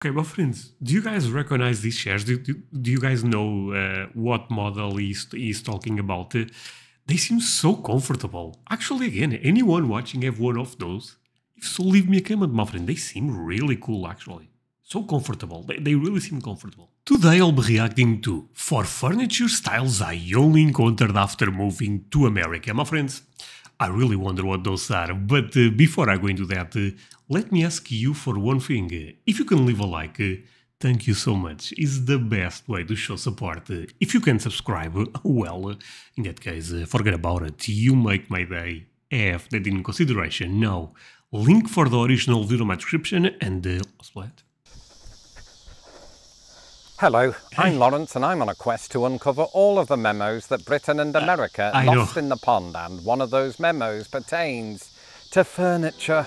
Okay, my friends, do you guys recognize these chairs? Do you guys know what model he's talking about? They seem so comfortable. Actually, again, anyone watching have one of those? If so, leave me a comment, my friend. They seem really cool, actually. So comfortable. They really seem comfortable. Today I'll be reacting to 4 furniture styles I only encountered after moving to America. My friends, I really wonder what those are, but before I go into that, let me ask you for one thing. If you can leave a like, thank you so much. It's the best way to show support. If you can subscribe, well, in that case, forget about it. You make my day. Have that in consideration. Now, link for the original video in my description and let's play it. Hello, I'm Lawrence and I'm on a quest to uncover all of the memos that Britain and America lost in the pond, and one of those memos pertains to furniture.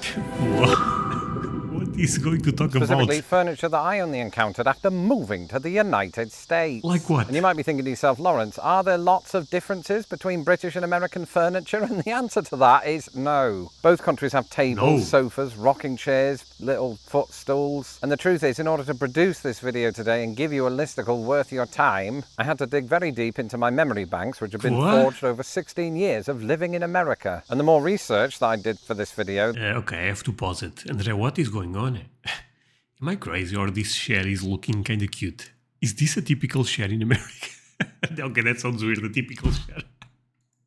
What is going to talk about? Specifically, furniture that I only encountered after moving to the United States. Like what? And you might be thinking to yourself, Lawrence, are there lots of differences between British and American furniture? And the answer to that is no. Both countries have tables, sofas, rocking chairs, little footstools. And the truth is, in order to produce this video today and give you a listicle worth your time, I had to dig very deep into my memory banks, which have been forged over 16 years of living in America. And the more research that I did for this video... okay, I have to pause it. André, what is going on? Am I crazy or this chair is looking kinda cute? Is this a typical chair in America? Okay, that sounds weird, a typical chair.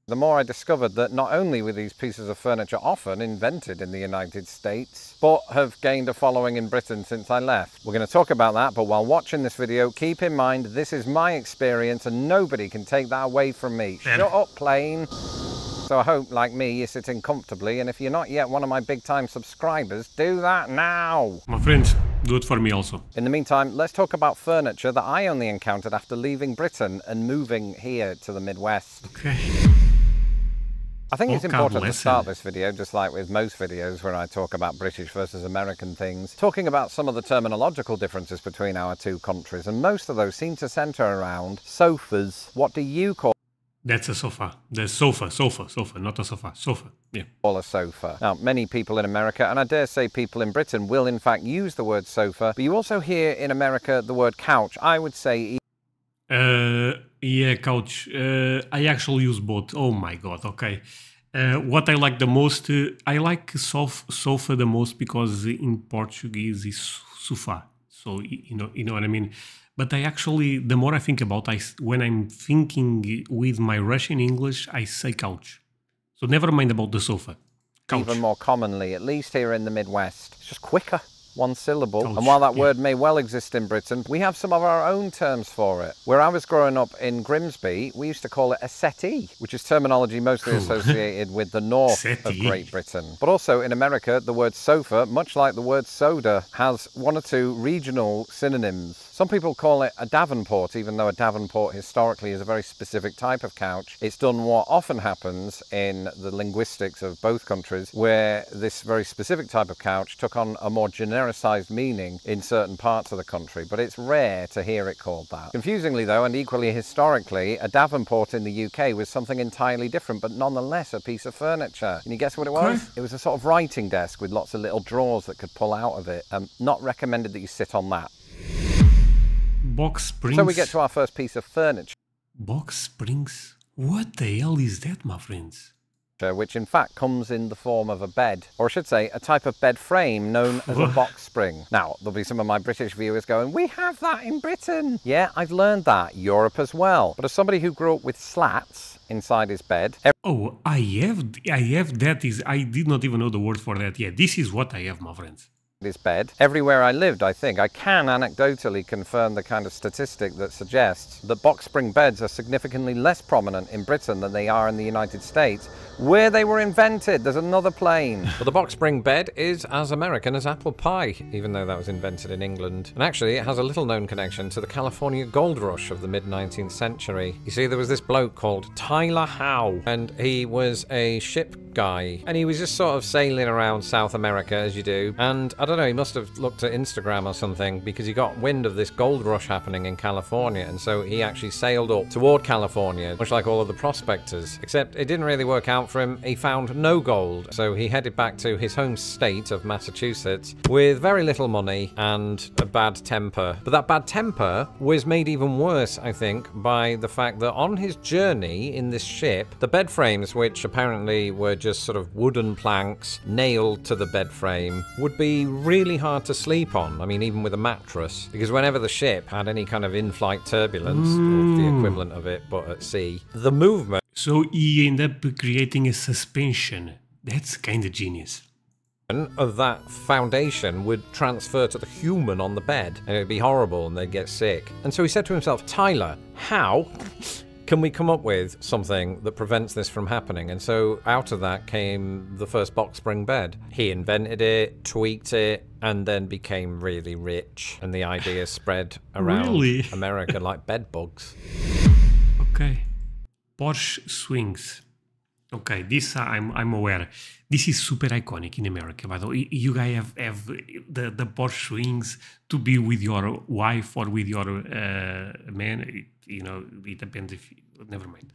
The more I discovered that not only were these pieces of furniture often invented in the United States, but have gained a following in Britain since I left. We're going to talk about that, but while watching this video, keep in mind this is my experience and nobody can take that away from me. Shut up, plane. So I hope, like me, you're sitting comfortably, and if you're not yet one of my big-time subscribers, do that now! My friends, do it for me also. In the meantime, let's talk about furniture that I only encountered after leaving Britain and moving here to the Midwest. Okay. I think it's important to start this video, just like with most videos where I talk about British versus American things, talking about some of the terminological differences between our two countries, and most of those seem to centre around sofas. What do you call... That's a sofa. The sofa, not a sofa, sofa, yeah. A sofa. Now, many people in America, and I dare say people in Britain, will in fact use the word sofa, but you also hear in America the word couch. I would say... yeah, couch. I actually use both. Oh my god, okay. What I like the most, I like sofa the most because in Portuguese is sofa. So, you know what I mean? But I actually, the more I think about it, when I'm thinking with my Russian English, I say couch. So never mind about the sofa. Couch. Even more commonly, at least here in the Midwest. It's just quicker. One syllable. Couch, and while that word may well exist in Britain, we have some of our own terms for it. Where I was growing up in Grimsby, we used to call it a settee, which is terminology mostly associated with the north of Great Britain. But also in America, the word sofa, much like the word soda, has 1 or 2 regional synonyms. Some people call it a Davenport, even though a Davenport historically is a very specific type of couch. It's done what often happens in the linguistics of both countries, where this very specific type of couch took on a more genericized meaning in certain parts of the country, but it's rare to hear it called that. Confusingly though, and equally historically, a Davenport in the UK was something entirely different, but nonetheless a piece of furniture. Can you guess what it was? It was a sort of writing desk with lots of little drawers that could pull out of it. Not recommended that you sit on that. Box springs. So we get to our first piece of furniture. Box springs? What the hell is that, my friends? Which in fact comes in the form of a bed, or I should say a type of bed frame known as a box spring. Now, there'll be some of my British viewers going, we have that in Britain. Yeah, I've learned that. Europe as well. But as somebody who grew up with slats inside his bed... Oh, I have that. I did not even know the word for that. Yeah, this is what I have, my friends. His bed. Everywhere I lived, I think, I can anecdotally confirm the kind of statistic that suggests that box spring beds are significantly less prominent in Britain than they are in the United States, where they were invented. There's another plane. But the box spring bed is as American as apple pie, even though that was invented in England. And actually, it has a little known connection to the California gold rush of the mid-19th century. You see, there was this bloke called Tyler Howe, and he was a ship guy, and he was just sort of sailing around South America as you do, and I don't know, he must have looked at Instagram or something because he got wind of this gold rush happening in California, and so he actually sailed up toward California, much like all of the prospectors, except it didn't really work out for him. He found no gold, so he headed back to his home state of Massachusetts with very little money and a bad temper. But that bad temper was made even worse, I think, by the fact that on his journey in this ship, the bed frames, which apparently were just sort of wooden planks nailed to the bed frame, would be really hard to sleep on. I mean, even with a mattress, because whenever the ship had any kind of in-flight turbulence, or the equivalent of it, but at sea, the movement... So he ended up creating a suspension. That's kind of genius. Of that foundation would transfer to the human on the bed, and it would be horrible and they'd get sick. And so he said to himself, Tyler, how can we come up with something that prevents this from happening? And so out of that came the first box spring bed. He invented it, tweaked it, and then became really rich, and the idea spread around America like bed bugs. Okay. Porch swings. Okay, this I'm aware. This is super iconic in America, by the way. You guys have the porch swings to be with your wife or with your man. It depends if... Never mind.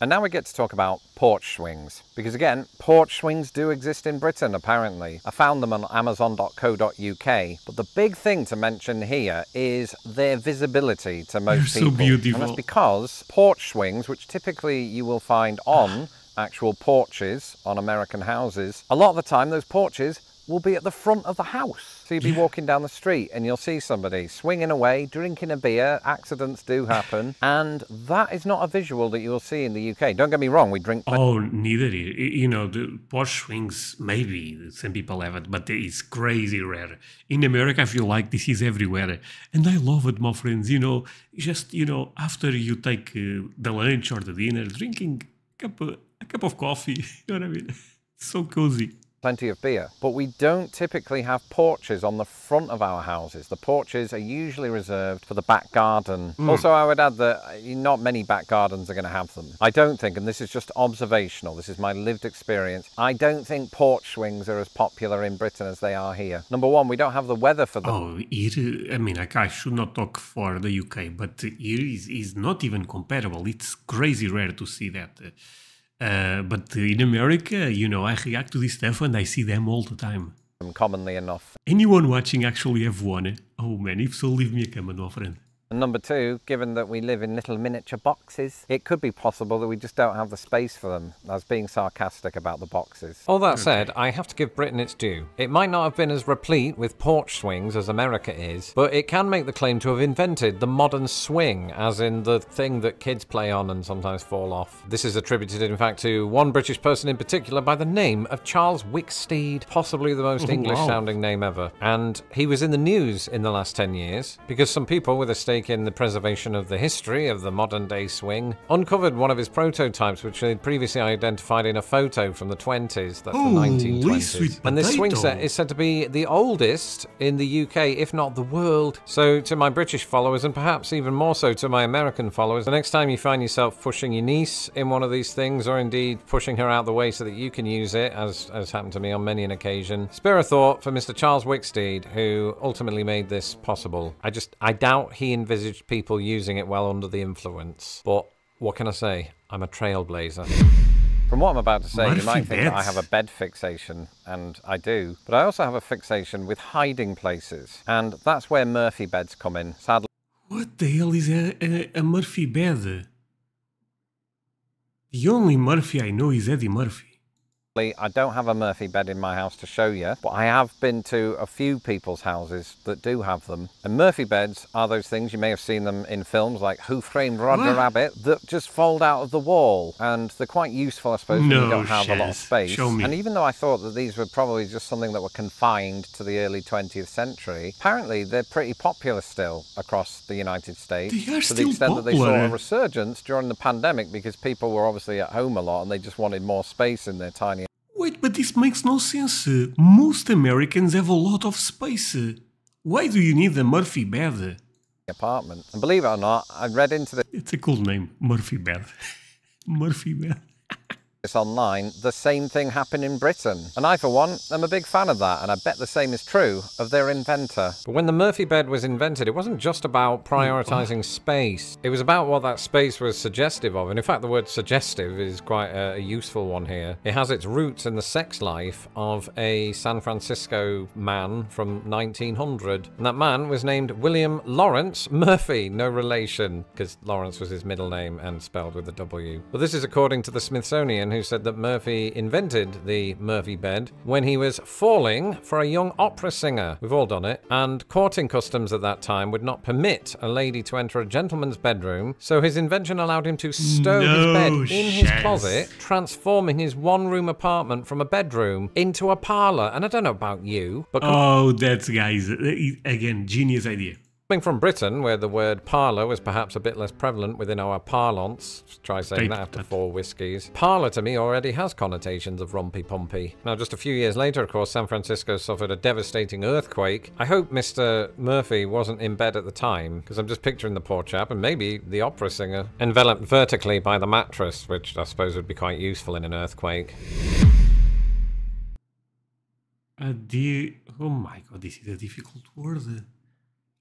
And now we get to talk about porch swings, because again, porch swings do exist in Britain, apparently. I found them on amazon.co.uk, but the big thing to mention here is their visibility to most people. So beautiful. And that's because porch swings, which typically you will find on actual porches on American houses, a lot of the time those porches will be at the front of the house. So you'll be walking down the street and you'll see somebody swinging away, drinking a beer. Accidents do happen. And that is not a visual that you'll see in the UK. Don't get me wrong, we drink... Oh, neither. The porch swings, maybe some people have it, but it's crazy rare. In America, I feel like this is everywhere. And I love it, my friends. Just, after you take the lunch or the dinner, drinking a cup of coffee, you know what I mean? It's so cozy. Plenty of beer, but we don't typically have porches on the front of our houses. The porches are usually reserved for the back garden. Also, I would add that not many back gardens are going to have them. I don't think, and this is just observational, this is my lived experience, I don't think porch swings are as popular in Britain as they are here. Number one, we don't have the weather for them. Oh, I should not talk for the UK, but here is not even comparable. It's crazy rare to see that. But in America, I react to this stuff and I see them all the time. Commonly enough. Anyone watching actually have one? Oh man, if so, leave me a comment, my friend. And number two, given that we live in little miniature boxes, it could be possible that we just don't have the space for them. I was being sarcastic about the boxes. All that said, I have to give Britain its due. It might not have been as replete with porch swings as America is, but it can make the claim to have invented the modern swing, as in the thing that kids play on and sometimes fall off. This is attributed, in fact, to one British person in particular by the name of Charles Wicksteed, possibly the most English-sounding name ever. And he was in the news in the last 10 years, because some people with a stake in the preservation of the history of the modern-day swing uncovered one of his prototypes, which they'd previously identified in a photo from the 20s, that's the 1920s. And this swing set is said to be the oldest in the UK, if not the world. So to my British followers, and perhaps even more so to my American followers, the next time you find yourself pushing your niece in one of these things, or indeed pushing her out the way so that you can use it, as happened to me on many an occasion, spare a thought for Mr. Charles Wicksteed, who ultimately made this possible. I doubt he envisaged people using it well under the influence. But what can I say? I'm a trailblazer. From what I'm about to say, you might think that I have a bed fixation, and I do. But I also have a fixation with hiding places, and that's where Murphy beds come in, sadly. What the hell is a Murphy bed? The only Murphy I know is Eddie Murphy. I don't have a Murphy bed in my house to show you, but I have been to a few people's houses that do have them. And Murphy beds are those things, you may have seen them in films like Who Framed Roger Rabbit, that just fold out of the wall. And they're quite useful, I suppose, when you don't have a lot of space. Show me. And even though I thought that these were probably just something that were confined to the early 20th century, apparently they're pretty popular still across the United States. They are to the extent that they saw a resurgence during the pandemic because people were obviously at home a lot and they just wanted more space in their tiny... Wait, but this makes no sense. Most Americans have a lot of space. Why do you need a Murphy bed? Apartment. And believe it or not, I read into the... It's a cool name, Murphy bed. Murphy bed. online, the same thing happened in Britain. And I, for one, am a big fan of that, and I bet the same is true of their inventor. But when the Murphy bed was invented, it wasn't just about prioritising space. It was about what that space was suggestive of. And in fact, the word suggestive is quite a useful one here. It has its roots in the sex life of a San Francisco man from 1900. And that man was named William Lawrence Murphy. No relation, because Lawrence was his middle name and spelled with a W. But this is according to the Smithsonian, who said that Murphy invented the Murphy bed when he was falling for a young opera singer. We've all done it. And courting customs at that time would not permit a lady to enter a gentleman's bedroom, so his invention allowed him to stow his bed in his closet, transforming his one-room apartment from a bedroom into a parlour. And I don't know about you, but... Oh, that's, guys, again, genius idea. Coming from Britain, where the word parlour was perhaps a bit less prevalent within our parlance, try saying that after 4 whiskies, parlour to me already has connotations of rumpy-pumpy. Now, just a few years later, of course, San Francisco suffered a devastating earthquake. I hope Mr. Murphy wasn't in bed at the time, because I'm just picturing the poor chap, and maybe the opera singer, enveloped vertically by the mattress, which I suppose would be quite useful in an earthquake. Oh my god, this is a difficult word.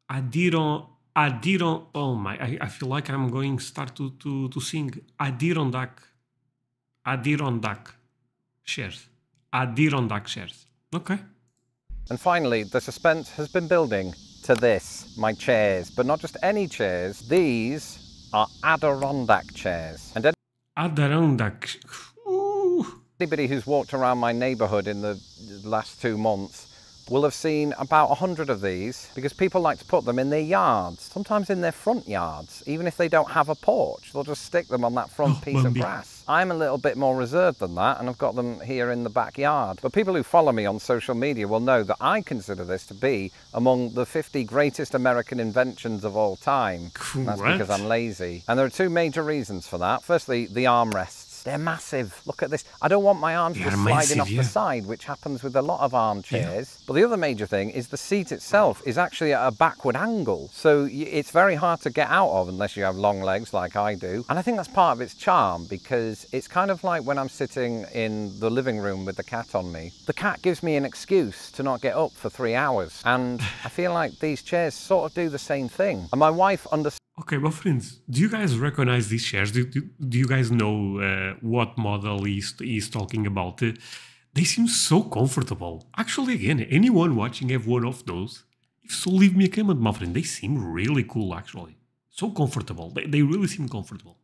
Adirondack. Oh my, I feel like I'm going to start to sing. Adirondack shares. Adirondack shares. Okay. And finally, the suspense has been building to this, my chairs. But not just any chairs. These are Adirondack chairs. And Adirondack. anybody who's walked around my neighbourhood in the last 2 months will have seen about 100 of these, because people like to put them in their yards, sometimes in their front yards. Even if they don't have a porch, they'll just stick them on that front piece of grass. I'm a little bit more reserved than that, and I've got them here in the backyard. But people who follow me on social media will know that I consider this to be among the 50 greatest American inventions of all time. That's because I'm lazy. And there are 2 major reasons for that. Firstly, the armrests. They're massive. Look at this. I don't want my arms just sliding off the side, which happens with a lot of armchairs. But the other major thing is the seat itself is actually at a backward angle. So it's very hard to get out of unless you have long legs like I do. And I think that's part of its charm, because it's kind of like when I'm sitting in the living room with the cat on me. The cat gives me an excuse to not get up for 3 hours. And I feel like these chairs sort of do the same thing. And my wife understands. Okay, but friends, do you guys recognize these chairs? Do you guys know what model he's talking about? They seem so comfortable. Actually, again, anyone watching have one of those? If so, leave me a comment, my friend. They seem really cool, actually. So comfortable. They really seem comfortable.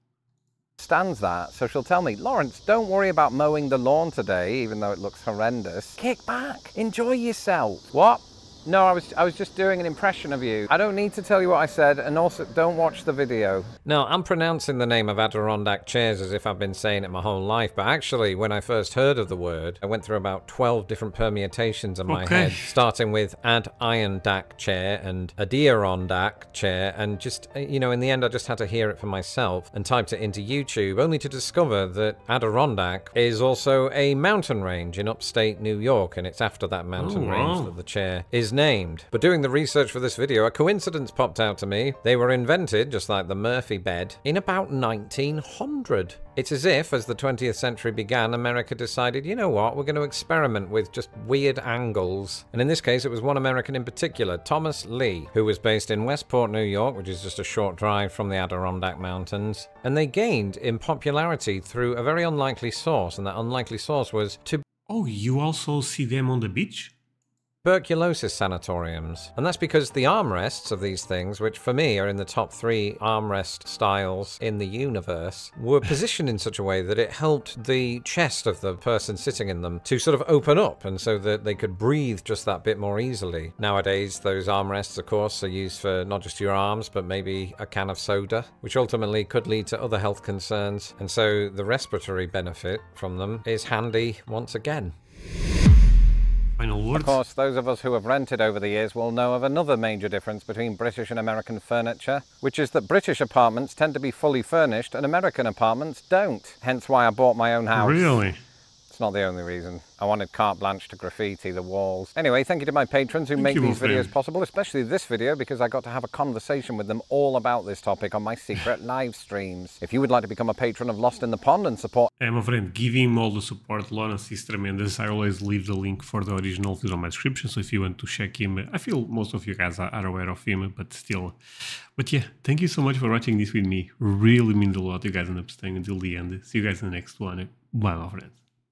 Stands that, so she'll tell me, Lawrence, don't worry about mowing the lawn today, even though it looks horrendous. Kick back. Enjoy yourself. What? No, I was just doing an impression of you. I don't need to tell you what I said, and also don't watch the video. Now, I'm pronouncing the name of Adirondack chairs as if I've been saying it my whole life, but actually, when I first heard of the word, I went through about 12 different permutations in my head, starting with Adirondack chair and Adirondack chair, and just, you know, in the end, I just had to hear it for myself and typed it into YouTube, only to discover that Adirondack is also a mountain range in upstate New York, and it's after that mountain range that the chair is named. But doing the research for this video, a coincidence popped out to me. They were invented, just like the Murphy bed, in about 1900. It's as if, as the 20th century began, America decided, you know what, we're going to experiment with just weird angles. And in this case, it was one American in particular, Thomas Lee, who was based in Westport, New York, which is just a short drive from the Adirondack Mountains. And they gained in popularity through a very unlikely source, and that unlikely source was to... Oh, you also see them on the beach? Tuberculosis sanatoriums. And that's because the armrests of these things, which for me are in the top 3 armrest styles in the universe, were positioned in such a way that it helped the chest of the person sitting in them to sort of open up, and so that they could breathe just that bit more easily. Nowadays, those armrests, of course, are used for not just your arms, but maybe a can of soda, which ultimately could lead to other health concerns. And so the respiratory benefit from them is handy once again. Final words? Of course, those of us who have rented over the years will know of another major difference between British and American furniture, which is that British apartments tend to be fully furnished and American apartments don't. Hence why I bought my own house. Really? That's not the only reason. I wanted carte blanche to graffiti the walls. Anyway, thank you to my patrons who make these videos possible, especially this video, because I got to have a conversation with them all about this topic on my secret live streams. If you would like to become a patron of Lost in the Pond and support... Hey, my friend, give him all the support. Lawrence is tremendous. I always leave the link for the original video on my description, so if you want to check him, I feel most of you guys are aware of him, but still. But yeah, thank you so much for watching this with me. Really means a lot. You guys end up staying until the end. See you guys in the next one. Bye, my friends.